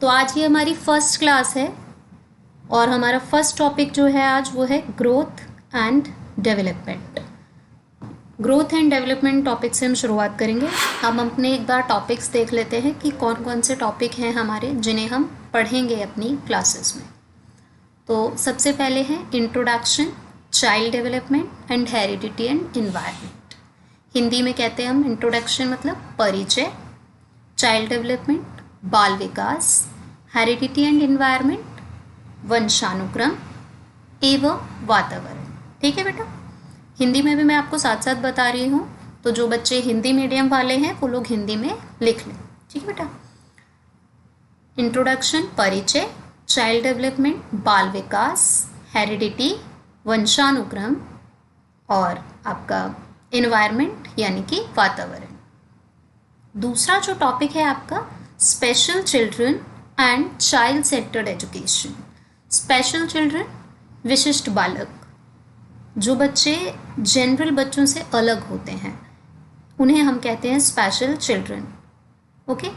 तो आज ये हमारी फर्स्ट क्लास है और हमारा फर्स्ट टॉपिक जो है आज वो है growth and development. Growth and development topic से हम शुरुआत करेंगे। हम अपने एक बार टॉपिक्स देख लेते हैं कि कौन कौन से टॉपिक हैं हमारे जिन्हें हम पढ़ेंगे अपनी क्लासेस में। तो सबसे पहले है introduction, child development and heredity and environment. Hindi में कहते हैं हम इंट्रोडक्शन मतलब परिचय, चाइल्ड डेवलपमेंट बाल विकास, हेरिडिटी एंड इन्वायरमेंट वंशानुक्रम एवं वातावरण। ठीक है बेटा, हिंदी में भी मैं आपको साथ साथ बता रही हूँ, तो जो बच्चे हिंदी मीडियम वाले हैं वो लोग हिंदी में लिख लें। ठीक है बेटा, इंट्रोडक्शन परिचय, चाइल्ड डेवलपमेंट बाल विकास, हेरिडिटी वंशानुक्रम और आपका इन्वायरमेंट यानी कि वातावरण। दूसरा जो टॉपिक है आपका special children and child centred education. Special children विशिष्ट बालक, जो बच्चे जनरल बच्चों से अलग होते हैं उन्हें हम कहते हैं special children. Okay,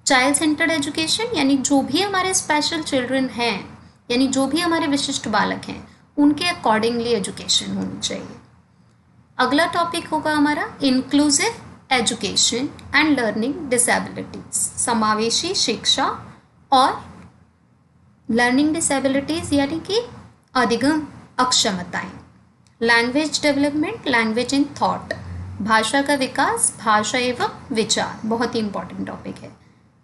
child centred education यानी जो भी हमारे स्पेशल चिल्ड्रन हैं यानी जो भी हमारे विशिष्ट बालक हैं उनके अकॉर्डिंगली एजुकेशन होनी चाहिए। अगला टॉपिक होगा हमारा inclusive education and learning disabilities, समावेशी शिक्षा और लर्निंग डिसेबिलिटीज यानी कि अधिगम अक्षमताएं। Language development, language in thought, भाषा का विकास, भाषा एवं विचार, बहुत ही इंपॉर्टेंट टॉपिक है।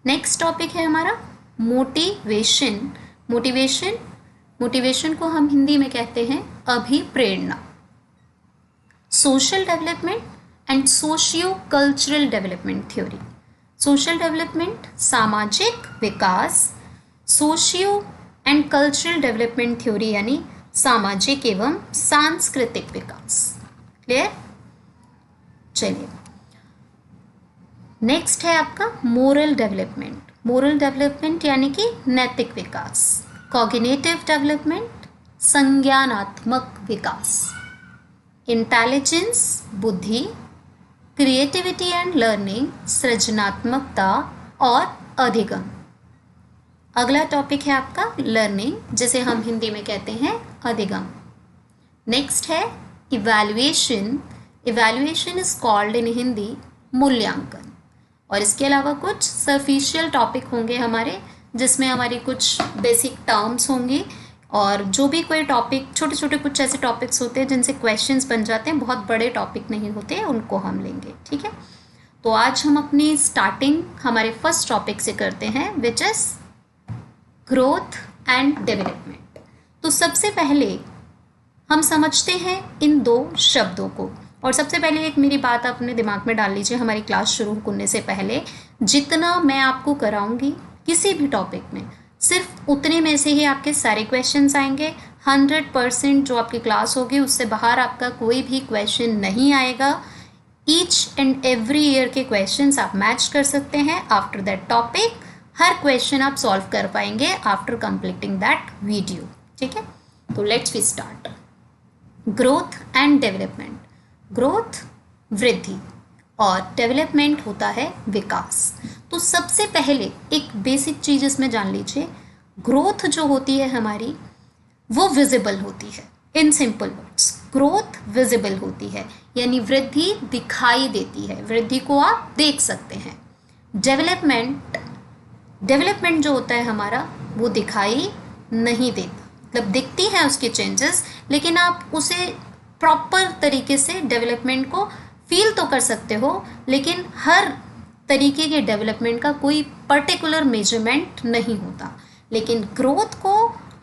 नेक्स्ट टॉपिक है हमारा मोटिवेशन। मोटिवेशन को हम हिंदी में कहते हैं अभिप्रेरणा। Social development and socio cultural development theory. Social development सामाजिक विकास, socio and cultural development theory यानी सामाजिक एवं सांस्कृतिक विकास। क्लियर? चलिए, नेक्स्ट है आपका मोरल डेवलपमेंट। मोरल डेवलपमेंट यानी कि नैतिक विकास। कॉग्निटिव डेवलपमेंट संज्ञानात्मक विकास। इंटेलिजेंस बुद्धि, क्रिएटिविटी एंड लर्निंग सृजनात्मकता और अधिगम। अगला टॉपिक है आपका लर्निंग, जिसे हम हिंदी में कहते हैं अधिगम। नेक्स्ट है evaluation. Evaluation is called in Hindi मूल्यांकन। और इसके अलावा कुछ सर्फिशियल टॉपिक होंगे हमारे, जिसमें हमारी कुछ बेसिक टर्म्स होंगी और जो भी कोई टॉपिक, छोटे छोटे कुछ ऐसे टॉपिक्स होते हैं जिनसे क्वेश्चंस बन जाते हैं, बहुत बड़े टॉपिक नहीं होते, उनको हम लेंगे। ठीक है, तो आज हम अपनी स्टार्टिंग हमारे फर्स्ट टॉपिक से करते हैं, which is growth and development. तो सबसे पहले हम समझते हैं इन दो शब्दों को। और सबसे पहले एक मेरी बात अपने दिमाग में डाल लीजिए, हमारी क्लास शुरू करने से पहले जितना मैं आपको कराऊंगी किसी भी टॉपिक में, सिर्फ उतने में से ही आपके सारे क्वेश्चंस आएंगे। 100% जो आपकी क्लास होगी उससे बाहर आपका कोई भी क्वेश्चन नहीं आएगा। ईच एंड एवरी ईयर के क्वेश्चंस आप मैच कर सकते हैं। आफ्टर दैट टॉपिक हर क्वेश्चन आप सॉल्व कर पाएंगे आफ्टर कंप्लीटिंग दैट वीडियो। ठीक है, तो let's we start. Growth and development. Growth वृद्धि और डेवलपमेंट होता है विकास। तो सबसे पहले एक बेसिक चीज इसमें जान लीजिए, ग्रोथ जो होती है हमारी वो विजिबल होती है। In simple words, growth visible होती है यानी वृद्धि दिखाई देती है, वृद्धि को आप देख सकते हैं। डेवलपमेंट जो होता है हमारा वो दिखाई नहीं देता, मतलब दिखती है उसकी चेंजेस, लेकिन आप उसे प्रॉपर तरीके से डेवलपमेंट को फील तो कर सकते हो, लेकिन हर तरीके के डेवलपमेंट का कोई पर्टिकुलर मेजरमेंट नहीं होता। लेकिन ग्रोथ को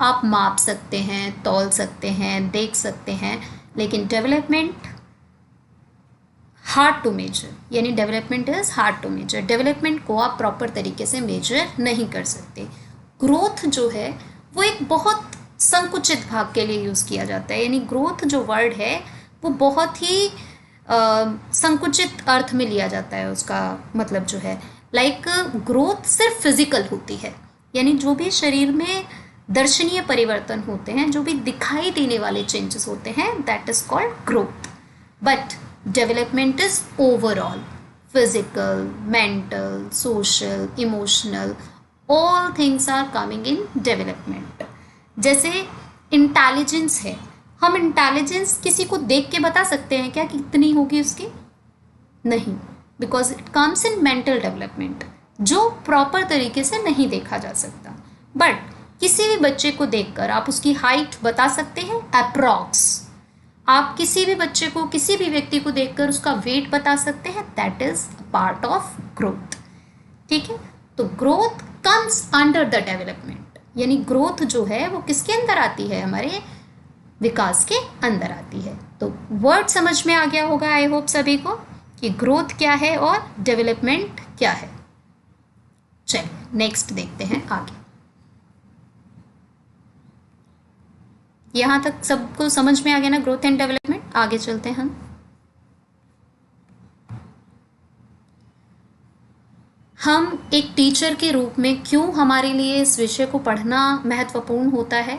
आप माप सकते हैं, तौल सकते हैं, देख सकते हैं, लेकिन डेवलपमेंट हार्ड टू मेजर, यानी development is hard to measure. Development को आप प्रॉपर तरीके से मेजर नहीं कर सकते। ग्रोथ जो है वो एक बहुत संकुचित भाग के लिए यूज़ किया जाता है, यानी ग्रोथ जो वर्ड है वो बहुत ही संकुचित अर्थ में लिया जाता है। उसका मतलब जो है लाइक ग्रोथ सिर्फ फिजिकल होती है, यानी जो भी शरीर में दर्शनीय परिवर्तन होते हैं, जो भी दिखाई देने वाले चेंजेस होते हैं, that is called growth. But development is overall physical, mental, social, emotional, all things are coming in development. जैसे इंटेलिजेंस है, हम इंटेलिजेंस किसी को देख के बता सकते हैं क्या कितनी होगी उसकी? नहीं, because it comes in mental development, जो प्रॉपर तरीके से नहीं देखा जा सकता। बट किसी भी बच्चे को देखकर आप उसकी हाइट बता सकते हैं अप्रॉक्स। आप किसी भी बच्चे को, किसी भी व्यक्ति को देखकर उसका वेट बता सकते हैं, that is part of growth. ठीक है, तो growth comes under the development, यानी ग्रोथ जो है वो किसके अंदर आती है? हमारे विकास के अंदर आती है। तो वर्ड समझ में आ गया होगा आई होप सभी को कि ग्रोथ क्या है और डेवलपमेंट क्या है। चलिए नेक्स्ट देखते हैं आगे। यहाँ तक सबको समझ में आ गया ना ग्रोथ एंड डेवलपमेंट? आगे चलते हैं हम एक टीचर के रूप में क्यों हमारे लिए इस विषय को पढ़ना महत्वपूर्ण होता है?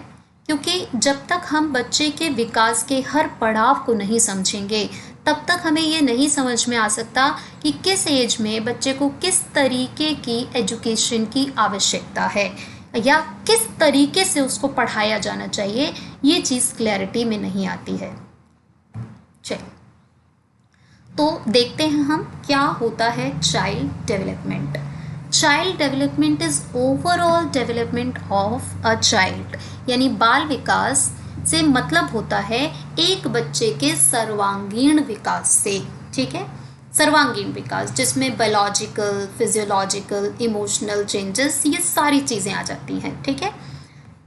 क्योंकि जब तक हम बच्चे के विकास के हर पड़ाव को नहीं समझेंगे तब तक हमें ये नहीं समझ में आ सकता कि किस एज में बच्चे को किस तरीके की एजुकेशन की आवश्यकता है या किस तरीके से उसको पढ़ाया जाना चाहिए, ये चीज़ क्लैरिटी में नहीं आती है। चलिए तो देखते हैं हम क्या होता है child development. Child development is overall development of a child, यानी बाल विकास से मतलब होता है एक बच्चे के सर्वांगीण विकास से। ठीक है, सर्वांगीण विकास जिसमें बायोलॉजिकल, फिजियोलॉजिकल, इमोशनल चेंजेस, ये सारी चीज़ें आ जाती हैं। ठीक है,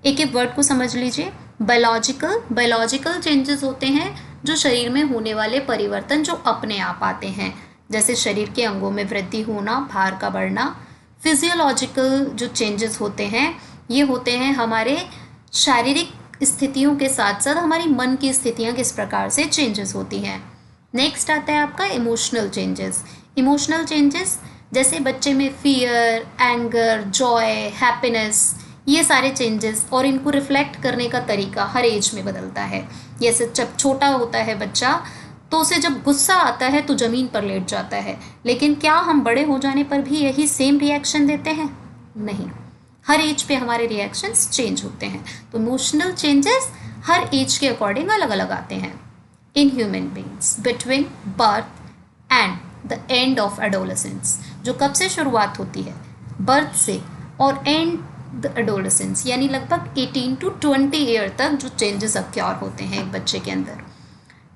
एक एक वर्ड को समझ लीजिए। बायोलॉजिकल चेंजेस होते हैं जो शरीर में होने वाले परिवर्तन जो अपने आप आते हैं, जैसे शरीर के अंगों में वृद्धि होना, भार का बढ़ना। फिजियोलॉजिकल जो चेंजेस होते हैं ये होते हैं हमारे शारीरिक स्थितियों के साथ साथ हमारी मन की स्थितियाँ किस प्रकार से चेंजेस होती हैं। नेक्स्ट आता है आपका इमोशनल चेंजेस। इमोशनल चेंजेस जैसे बच्चे में फियर, एंगर, जॉय, हैप्पीनेस, ये सारे चेंजेस, और इनको रिफ्लेक्ट करने का तरीका हर एज में बदलता है। जैसे जब छोटा होता है बच्चा तो उसे जब गुस्सा आता है तो ज़मीन पर लेट जाता है, लेकिन क्या हम बड़े हो जाने पर भी यही सेम रिएक्शन देते हैं? नहीं, हर एज पे हमारे रिएक्शंस चेंज होते हैं। तो इमोशनल चेंजेस हर एज के अकॉर्डिंग अलग अलग आते हैं in human beings between birth and the end of adolescence, जो कब से शुरुआत होती है? बर्थ से, और एंड द एडोलेसेंस यानी लगभग 18 to 20 ईयर तक जो चेंजेस अक्योर होते हैं एक बच्चे के अंदर।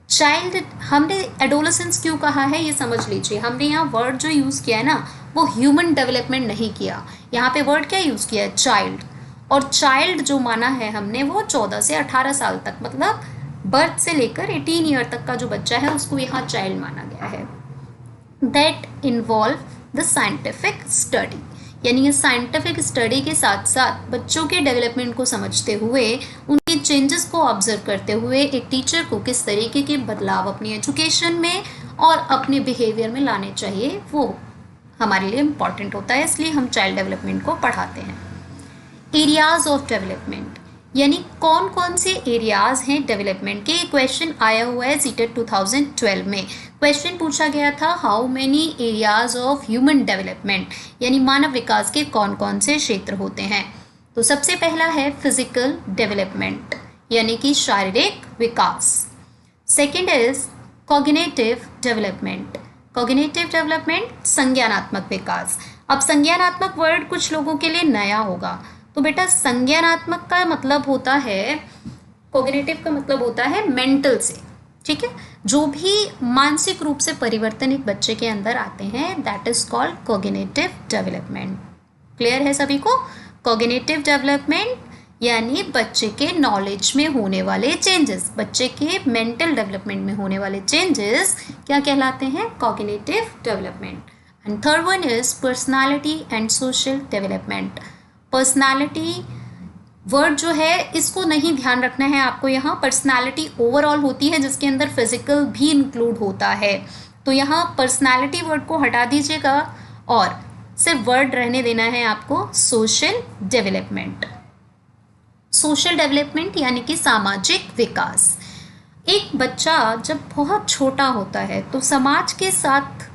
चाइल्ड, हमने एडोलेसेंस क्यों कहा है ये समझ लीजिए। हमने यहाँ वर्ड जो यूज़ किया है ना वो ह्यूमन डेवलपमेंट नहीं किया, यहाँ पे वर्ड क्या यूज़ किया है? चाइल्ड। और चाइल्ड जो माना है हमने वो 14 से 18 साल तक, मतलब बर्थ से लेकर 18 ईयर तक का जो बच्चा है उसको यहाँ चाइल्ड माना गया है। That involve the scientific study, यानी ये साइंटिफिक स्टडी के साथ साथ बच्चों के डेवलपमेंट को समझते हुए, उनके चेंजेस को ऑब्जर्व करते हुए एक टीचर को किस तरीके के बदलाव अपनी एजुकेशन में और अपने बिहेवियर में लाने चाहिए वो हमारे लिए इम्पॉर्टेंट होता है, इसलिए हम चाइल्ड डेवलपमेंट को पढ़ाते हैं। एरियाज ऑफ डेवलपमेंट, यानी कौन कौन से एरियाज हैं डेवलपमेंट के। क्वेश्चन आया हुआ है सीटेट 2012 में। क्वेश्चन पूछा गया था how many areas of human development, यानी मानव विकास के कौन कौन से क्षेत्र होते हैं। तो सबसे पहला है फिजिकल डेवलपमेंट, यानी कि शारीरिक विकास। Second is cognitive development. Cognitive development संज्ञानात्मक विकास। अब संज्ञानात्मक वर्ड कुछ लोगों के लिए नया होगा, तो बेटा संज्ञानात्मक का मतलब होता है, कॉग्निटिव का मतलब होता है मेंटल से। ठीक है, जो भी मानसिक रूप से परिवर्तन एक बच्चे के अंदर आते हैं that is called cognitive development. Clear है सभी को? कॉग्निटिव डेवलपमेंट यानी बच्चे के नॉलेज में होने वाले चेंजेस, बच्चे के मेंटल डेवलपमेंट में होने वाले चेंजेस क्या कहलाते हैं? Cognitive development. And third one is personality and social development. Personality word जो है इसको नहीं ध्यान रखना है आपको, यहाँ पर्सनालिटी ओवरऑल होती है जिसके अंदर फिजिकल भी इंक्लूड होता है, तो यहाँ पर्सनालिटी वर्ड को हटा दीजिएगा और सिर्फ वर्ड रहने देना है आपको सोशल डेवलपमेंट। सोशल डेवलपमेंट यानी कि सामाजिक विकास। एक बच्चा जब बहुत छोटा होता है तो समाज के साथ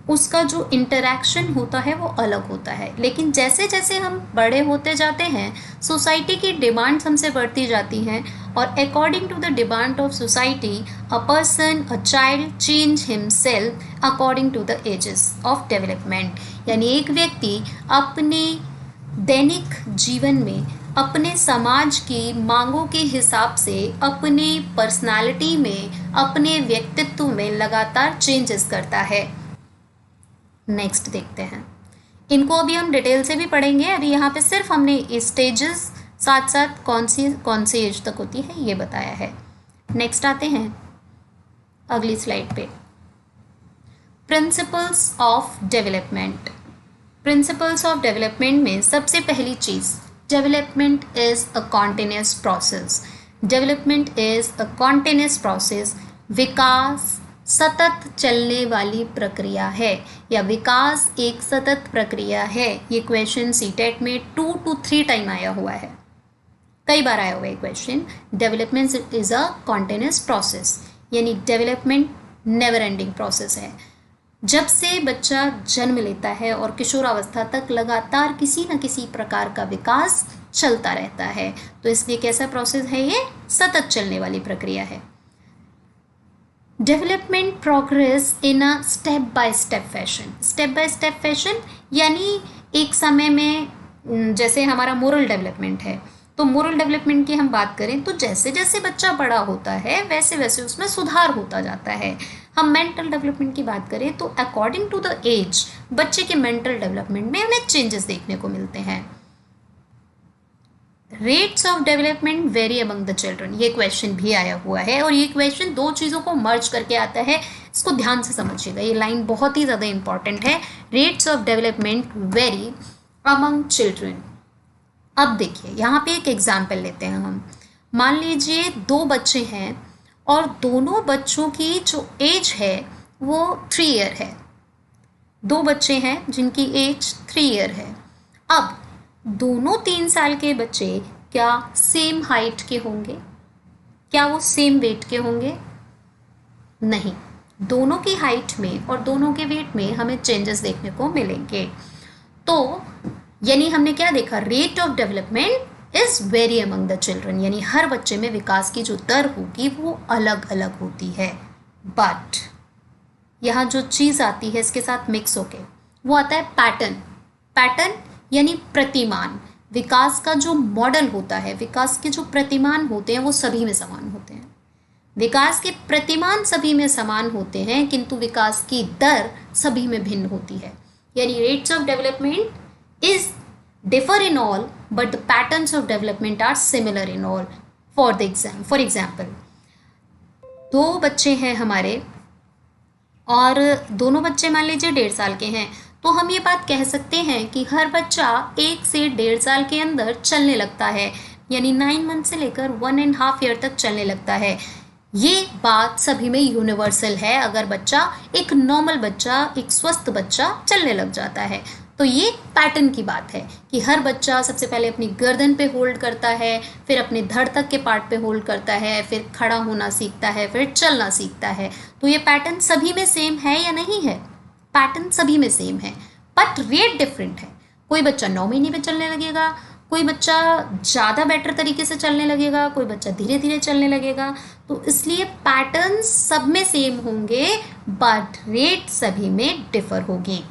उसका जो इंटरेक्शन होता है वो अलग होता है। लेकिन जैसे जैसे हम बड़े होते जाते हैं, सोसाइटी की डिमांड्स हमसे बढ़ती जाती हैं, और according to the demand of society a person, a child change himself according to the ages of development. यानी एक व्यक्ति अपने दैनिक जीवन में अपने समाज की मांगों के हिसाब से अपने पर्सनालिटी में, अपने व्यक्तित्व में लगातार चेंजेस करता है। नेक्स्ट देखते हैं, इनको अभी हम डिटेल से भी पढ़ेंगे। अभी यहाँ पे सिर्फ हमने स्टेजेस साथ साथ कौन सी एज तक होती है ये बताया है। नेक्स्ट आते हैं अगली स्लाइड पे, principles of development. Principles of development में सबसे पहली चीज़, development is a continuous process. Development is a continuous process. विकास सतत चलने वाली प्रक्रिया है, या विकास एक सतत प्रक्रिया है। ये क्वेश्चन सीटेट में 2 to 3 टाइम आया हुआ है, कई बार आया हुआ है question. Development is a continuous process, यानी डेवलपमेंट नेवर एंडिंग प्रोसेस है। जब से बच्चा जन्म लेता है और किशोरावस्था तक लगातार किसी न किसी प्रकार का विकास चलता रहता है, तो इसलिए कैसा प्रोसेस है ये? सतत चलने वाली प्रक्रिया है। Development progress in a step by step fashion. Step by step fashion यानी एक समय में, जैसे हमारा मोरल डेवलपमेंट है, तो मोरल डेवलपमेंट की हम बात करें तो जैसे जैसे बच्चा बड़ा होता है वैसे वैसे उसमें सुधार होता जाता है। हम मेंटल डेवलपमेंट की बात करें तो अकॉर्डिंग टू द एज बच्चे के मेंटल डेवलपमेंट में हमें चेंजेस देखने को मिलते हैं। Rates of development very among the children, ये क्वेश्चन भी आया हुआ है, और ये क्वेश्चन दो चीज़ों को मर्ज करके आता है, इसको ध्यान से समझिएगा, ये लाइन बहुत ही ज़्यादा इंपॉर्टेंट है। Rates of development very among children. अब देखिए यहाँ पे एक एग्जाम्पल लेते हैं हम। मान लीजिए 2 बच्चे हैं और दोनों बच्चों की जो एज है वो 3 ईयर है। 2 बच्चे हैं जिनकी एज 3 ईयर है। अब दोनों 3 साल के बच्चे क्या सेम हाइट के होंगे? क्या वो सेम वेट के होंगे? नहीं, दोनों की हाइट में और दोनों के वेट में हमें चेंजेस देखने को मिलेंगे। तो यानी हमने क्या देखा? Rate of development is very among the children, यानी हर बच्चे में विकास की जो दर होगी वो अलग अलग होती है। बट यहाँ जो चीज़ आती है इसके साथ मिक्स होके वो आता है पैटर्न। पैटर्न यानी प्रतिमान। विकास का जो मॉडल होता है, विकास के जो प्रतिमान होते हैं वो सभी में समान होते हैं। विकास के प्रतिमान सभी में समान होते हैं, किंतु विकास की दर सभी में भिन्न होती है। यानी rates of development is differ in all but the patterns of development are similar in all. For example, 2 बच्चे हैं हमारे और दोनों बच्चे मान लीजिए 1.5 साल के हैं, तो हम ये बात कह सकते हैं कि हर बच्चा 1 से 1.5 साल के अंदर चलने लगता है, यानी 9 मंथ से लेकर 1.5 ईयर तक चलने लगता है। ये बात सभी में यूनिवर्सल है। अगर बच्चा, एक नॉर्मल बच्चा, एक स्वस्थ बच्चा चलने लग जाता है, तो ये पैटर्न की बात है कि हर बच्चा सबसे पहले अपनी गर्दन पे होल्ड करता है, फिर अपने धड़ तक के पार्ट पे होल्ड करता है, फिर खड़ा होना सीखता है, फिर चलना सीखता है। तो ये पैटर्न सभी में सेम है या नहीं है? पैटर्न सभी में सेम है, बट रेट डिफरेंट है। कोई बच्चा 9 महीने पे चलने लगेगा, कोई बच्चा ज़्यादा बेटर तरीके से चलने लगेगा, कोई बच्चा धीरे धीरे चलने लगेगा। तो इसलिए पैटर्न सब में सेम होंगे बट रेट सभी में डिफर होगी।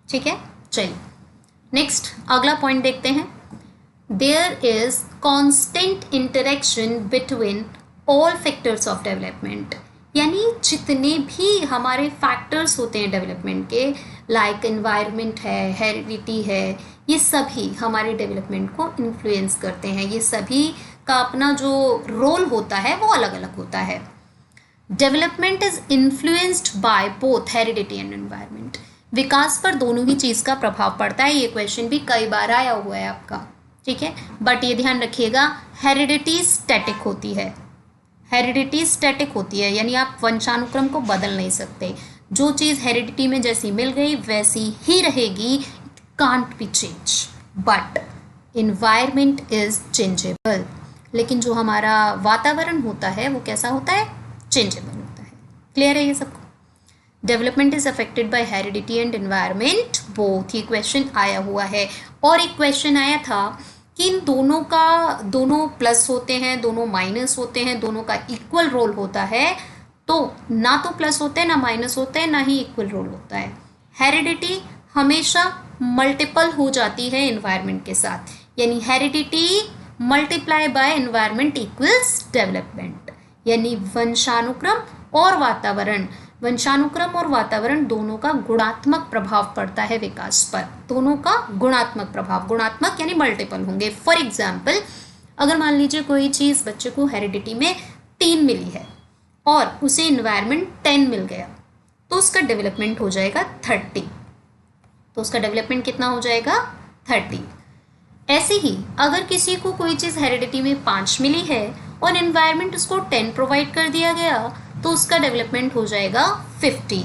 ठीक है, चलिए नेक्स्ट अगला पॉइंट देखते हैं। There is constant interaction between all factors of development, यानी जितने भी हमारे फैक्टर्स होते हैं डेवलपमेंट के, लाइक एनवायरनमेंट है, हेरिडिटी है, ये सभी हमारे डेवलपमेंट को इन्फ्लुएंस करते हैं। ये सभी का अपना जो रोल होता है वो अलग अलग होता है। Development is influenced by both heredity and environment. विकास पर दोनों ही चीज़ का प्रभाव पड़ता है। ये क्वेश्चन भी कई बार आया हुआ है आपका, ठीक है, बट ये ध्यान रखिएगा हेरिडिटी स्टैटिक होती है। हेरिडिटी स्टैटिक होती है, यानी आप वंशानुक्रम को बदल नहीं सकते। जो चीज़ हेरिडिटी में जैसी मिल गई वैसी ही रहेगी, can't be change. But environment is changeable, लेकिन जो हमारा वातावरण होता है वो कैसा होता है? चेंजेबल होता है। क्लियर है ये सबको? Development is affected by heredity and environment both, ये क्वेश्चन आया हुआ है। और एक क्वेश्चन आया था कि इन दोनों प्लस होते हैं, दोनों माइनस होते हैं, दोनों का इक्वल रोल होता है, तो ना तो प्लस होते हैं ना माइनस होते हैं, ना ही इक्वल रोल होता है। हेरिडिटी हमेशा मल्टीपल हो जाती है एनवायरनमेंट के साथ, यानी heredity multiply by environment equals development, यानी वंशानुक्रम और वातावरण दोनों का गुणात्मक प्रभाव पड़ता है विकास पर। दोनों का गुणात्मक प्रभाव, गुणात्मक यानी मल्टीपल होंगे। फॉर एग्जाम्पल, अगर मान लीजिए कोई चीज़ बच्चे को हेरिडिटी में 3 मिली है और उसे इन्वायरमेंट 10 मिल गया, तो उसका डेवलपमेंट हो जाएगा 30। तो उसका डेवलपमेंट कितना हो जाएगा? 30। ऐसे ही अगर किसी को कोई चीज़ हेरिडिटी में 5 मिली है और एनवायरनमेंट उसको 10 प्रोवाइड कर दिया गया, तो उसका डेवलपमेंट हो जाएगा 50।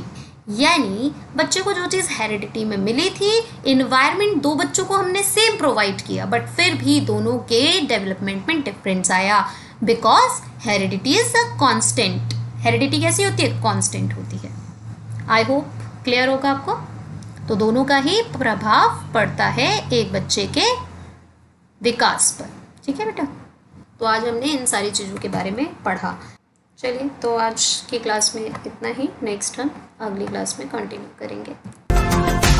यानी बच्चे को जो चीज़ हेरिडिटी में मिली थी, एनवायरनमेंट 2 बच्चों को हमने सेम प्रोवाइड किया, बट फिर भी दोनों के डेवलपमेंट में डिफरेंस आया, because heredity is a constant. Heredity कैसी होती है? कांस्टेंट होती है। आई होप क्लियर होगा आपको। तो दोनों का ही प्रभाव पड़ता है एक बच्चे के विकास पर। ठीक है बेटा, तो आज हमने इन सारी चीज़ों के बारे में पढ़ा। चलिए, तो आज की क्लास में इतना ही। नेक्स्ट हम अगली क्लास में कंटिन्यू करेंगे।